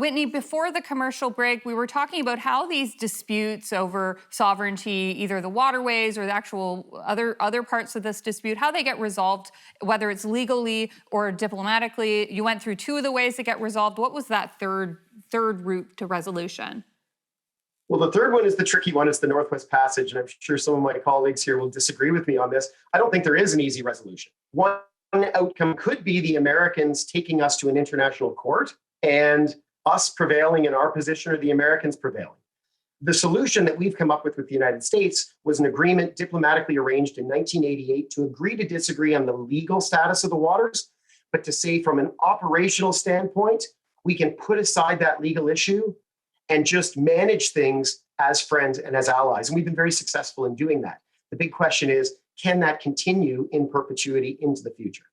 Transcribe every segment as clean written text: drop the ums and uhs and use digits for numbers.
Whitney, before the commercial break, we were talking about how these disputes over sovereignty, either the waterways or the actual other parts of this dispute, how they get resolved, whether it's legally or diplomatically. You went through two of the ways that get resolved. What was that third route to resolution? Well, the third one is the tricky one. It's the Northwest Passage, and I'm sure some of my colleagues here will disagree with me on this. I don't think there is an easy resolution. One outcome could be the Americans taking us to an international court and us prevailing in our position or the Americans prevailing. The solution that we've come up with the United States was an agreement diplomatically arranged in 1988 to agree to disagree on the legal status of the waters, but to say from an operational standpoint, we can put aside that legal issue and just manage things as friends and as allies. And we've been very successful in doing that. The big question is, can that continue in perpetuity into the future?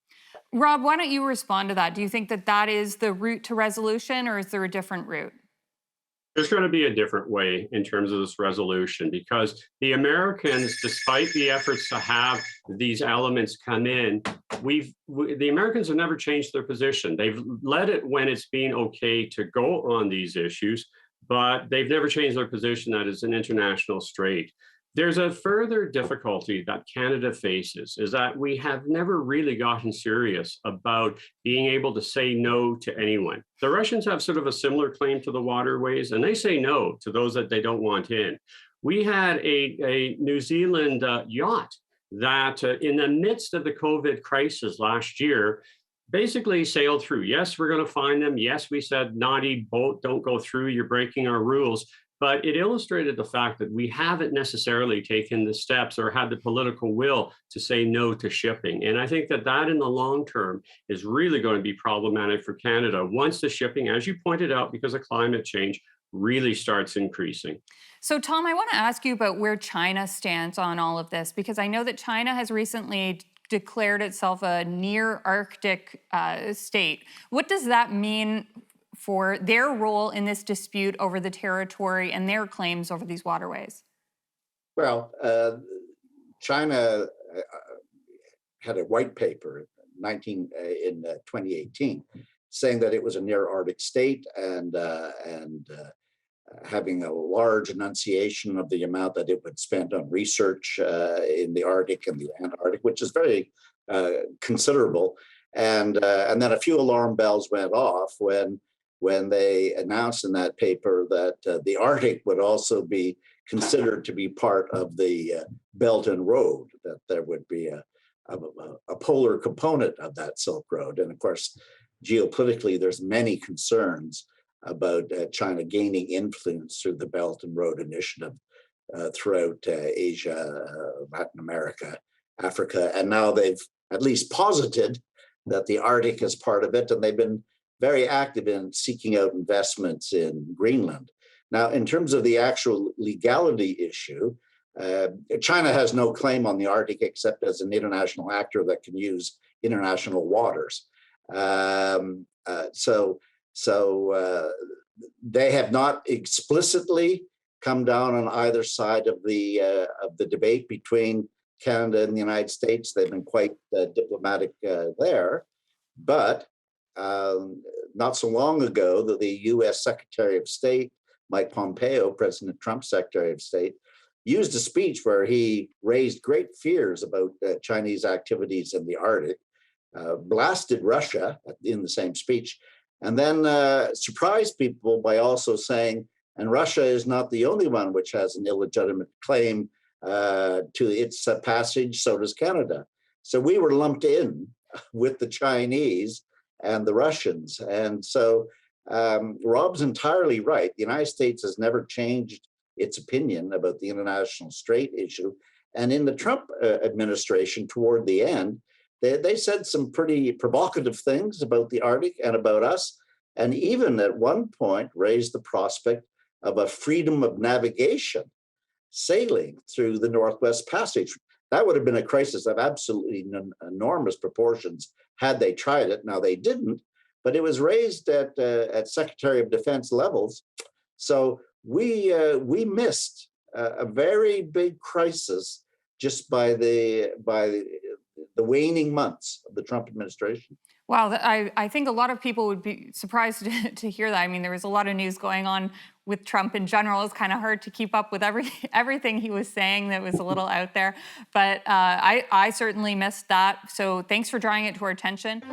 Rob, why don't you respond to that? Do you think that that is the route to resolution, or is there a different route? There's going to be a different way in terms of this resolution, because the Americans, despite the efforts to have these elements come in, the Americans have never changed their position. They've led it when it's been okay to go on these issues, but they've never changed their position that it's an international strait. There's a further difficulty that Canada faces, is that we have never really gotten serious about being able to say no to anyone. The Russians have sort of a similar claim to the waterways, and they say no to those that they don't want in. We had a New Zealand yacht that in the midst of the COVID crisis last year, basically sailed through. Yes, we're going to find them. Yes, we said, naughty boat, don't go through, you're breaking our rules. But it illustrated the fact that we haven't necessarily taken the steps or had the political will to say no to shipping. And I think that in the long term is really going to be problematic for Canada once the shipping, as you pointed out, because of climate change, really starts increasing. So, Tom, I want to ask you about where China stands on all of this, because I know that China has recently declared itself a near Arctic state. What does that mean for their role in this dispute over the territory and their claims over these waterways? Well, China had a white paper in 2018 saying that it was a near Arctic state and having a large enunciation of the amount that it would spend on research in the Arctic and the Antarctic, which is very considerable. And then a few alarm bells went off when they announced in that paper that the Arctic would also be considered to be part of the Belt and Road, that there would be a polar component of that Silk Road. And of course, geopolitically, there's many concerns about China gaining influence through the Belt and Road Initiative throughout Asia, Latin America, Africa. And now they've at least posited that the Arctic is part of it, and they've been very active in seeking out investments in Greenland. Now, in terms of the actual legality issue, China has no claim on the Arctic except as an international actor that can use international waters. So they have not explicitly come down on either side of the debate between Canada and the United States. They've been quite diplomatic there, but not so long ago, the U.S. Secretary of State, Mike Pompeo, President Trump's Secretary of State, used a speech where he raised great fears about Chinese activities in the Arctic, blasted Russia in the same speech, and then surprised people by also saying, and Russia is not the only one which has an illegitimate claim to its passage, so does Canada. So we were lumped in with the Chinese and the Russians. And so Rob's entirely right. The United States has never changed its opinion about the international strait issue. And in the Trump administration, toward the end, they said some pretty provocative things about the Arctic and about us, and even at one point raised the prospect of a freedom of navigation sailing through the Northwest Passage. That would have been a crisis of absolutely enormous proportions had they tried it. Now, they didn't, but it was raised at Secretary of Defense levels. So we missed a very big crisis just by the waning months of the Trump administration. Wow, I think a lot of people would be surprised to hear that. I mean, there was a lot of news going on with Trump in general. It's kind of hard to keep up with everything he was saying that was a little out there. But I certainly missed that. So thanks for drawing it to our attention.